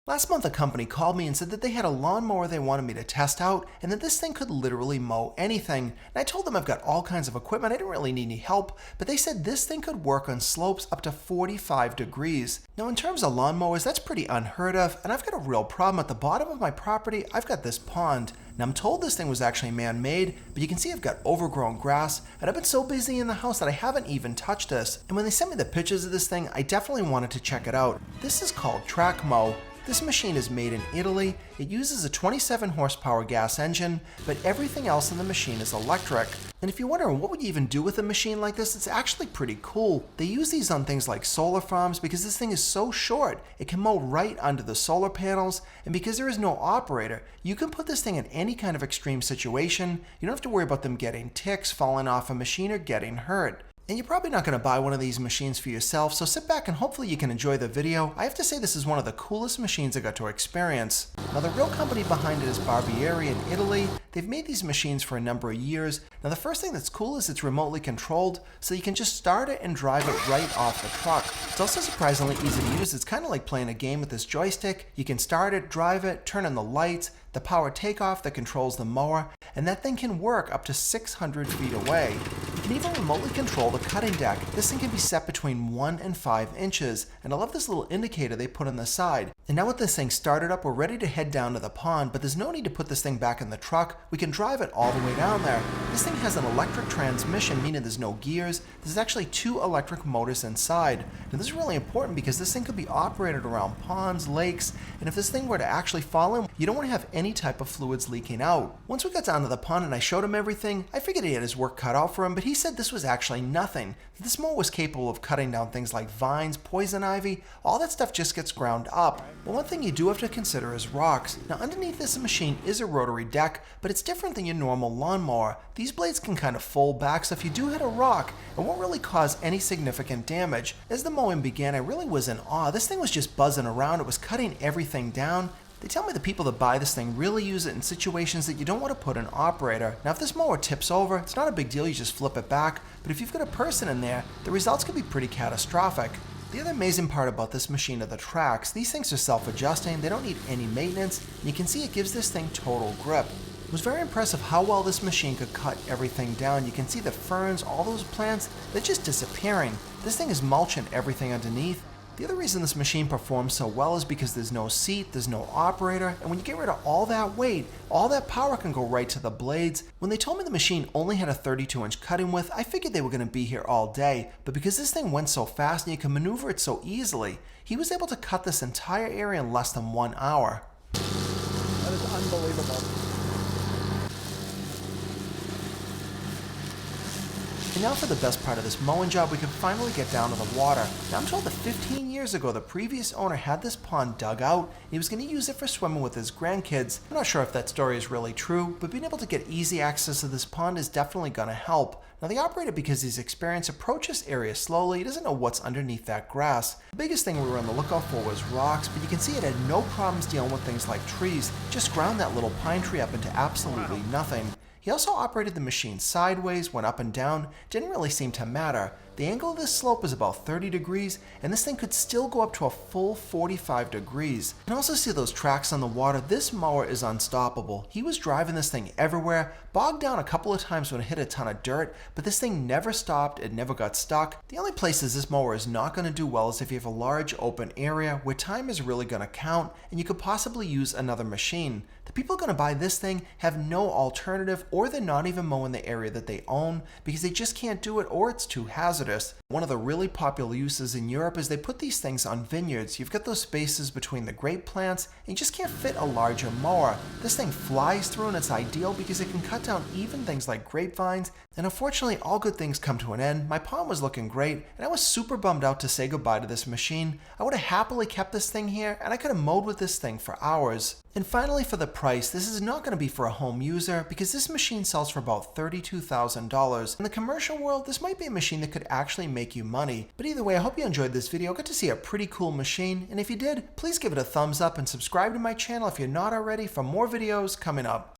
Last month, a company called me and said that they had a lawnmower they wanted me to test out and that this thing could literally mow anything. And I told them I've got all kinds of equipment, I didn't really need any help, but they said this thing could work on slopes up to 45 degrees. Now, in terms of lawnmowers, that's pretty unheard of, and I've got a real problem. At the bottom of my property, I've got this pond. Now, I'm told this thing was actually man-made, but you can see I've got overgrown grass, and I've been so busy in the house that I haven't even touched this. And when they sent me the pictures of this thing, I definitely wanted to check it out. This is called TRACMOW. This machine is made in Italy. It uses a 27 horsepower gas engine, but everything else in the machine is electric. And if you're wondering what would you even do with a machine like this, it's actually pretty cool. They use these on things like solar farms because this thing is so short, it can mow right under the solar panels, and because there is no operator, you can put this thing in any kind of extreme situation. You don't have to worry about them getting ticks, falling off a machine, or getting hurt. And you're probably not going to buy one of these machines for yourself, so sit back and hopefully you can enjoy the video. I have to say this is one of the coolest machines I got to experience. Now, the real company behind it is Barbieri in Italy. They've made these machines for a number of years. Now, the first thing that's cool is it's remotely controlled, so you can just start it and drive it right off the truck. It's also surprisingly easy to use. It's kind of like playing a game with this joystick. You can start it, drive it, turn on the lights, the power takeoff that controls the mower, and that thing can work up to 600 feet away. You can even remotely control the cutting deck. This thing can be set between 1 and 5 inches, and I love this little indicator they put on the side. And now with this thing started up, we're ready to head down to the pond, but there's no need to put this thing back in the truck. We can drive it all the way down there. This thing has an electric transmission, meaning there's no gears. There's actually 2 electric motors inside. Now, this is really important because this thing could be operated around ponds, lakes, and if this thing were to actually fall in, you don't want to have any type of fluids leaking out. Once we got down to the pond and I showed him everything, I figured he had his work cut out for him, but he said this was actually nothing. This mower was capable of cutting down things like vines, poison ivy, all that stuff just gets ground up. But one thing you do have to consider is rocks. Now, underneath this machine is a rotary deck, but it's different than your normal lawnmower. These blades can kind of fold back, so if you do hit a rock, it won't really cause any significant damage. As the mowing began, I really was in awe. This thing was just buzzing around. It was cutting everything down. They tell me the people that buy this thing really use it in situations that you don't want to put an operator. Now, if this mower tips over, it's not a big deal, you just flip it back, but if you've got a person in there, the results can be pretty catastrophic. The other amazing part about this machine are the tracks. These things are self-adjusting, they don't need any maintenance, and you can see it gives this thing total grip. It was very impressive how well this machine could cut everything down. You can see the ferns, all those plants, they're just disappearing. This thing is mulching everything underneath. The other reason this machine performs so well is because there's no seat, there's no operator, and when you get rid of all that weight, all that power can go right to the blades. When they told me the machine only had a 32-inch cutting width, I figured they were going to be here all day, but because this thing went so fast and you can maneuver it so easily, he was able to cut this entire area in less than 1 hour. That is unbelievable. And now for the best part of this mowing job, we can finally get down to the water. Now, I'm told that 15 years ago, the previous owner had this pond dug out, and he was going to use it for swimming with his grandkids. I'm not sure if that story is really true, but being able to get easy access to this pond is definitely going to help. Now, the operator, because he's experienced, approaches this area slowly. He doesn't know what's underneath that grass. The biggest thing we were on the lookout for was rocks, but you can see it had no problems dealing with things like trees. Just ground that little pine tree up into absolutely nothing. He also operated the machine sideways, went up and down, didn't really seem to matter. The angle of this slope is about 30 degrees, and this thing could still go up to a full 45 degrees. You can also see those tracks on the water. This mower is unstoppable. He was driving this thing everywhere, bogged down a couple of times when it hit a ton of dirt, but this thing never stopped, it never got stuck. The only places this mower is not going to do well is if you have a large open area where time is really going to count, and you could possibly use another machine. The people going to buy this thing have no alternative, or they're not even mowing the area that they own because they just can't do it, or it's too hazardous. One of the really popular uses in Europe is they put these things on vineyards. You've got those spaces between the grape plants, and you just can't fit a larger mower. This thing flies through, and it's ideal because it can cut down even things like grapevines. And unfortunately, all good things come to an end. My pond was looking great, and I was super bummed out to say goodbye to this machine. I would have happily kept this thing here, and I could have mowed with this thing for hours. And finally, for the price, this is not going to be for a home user because this machine sells for about $32,000. In the commercial world, this might be a machine that could actually make you money. But either way, I hope you enjoyed this video. I got to see a pretty cool machine, and if you did, please give it a thumbs up and subscribe to my channel if you're not already for more videos coming up.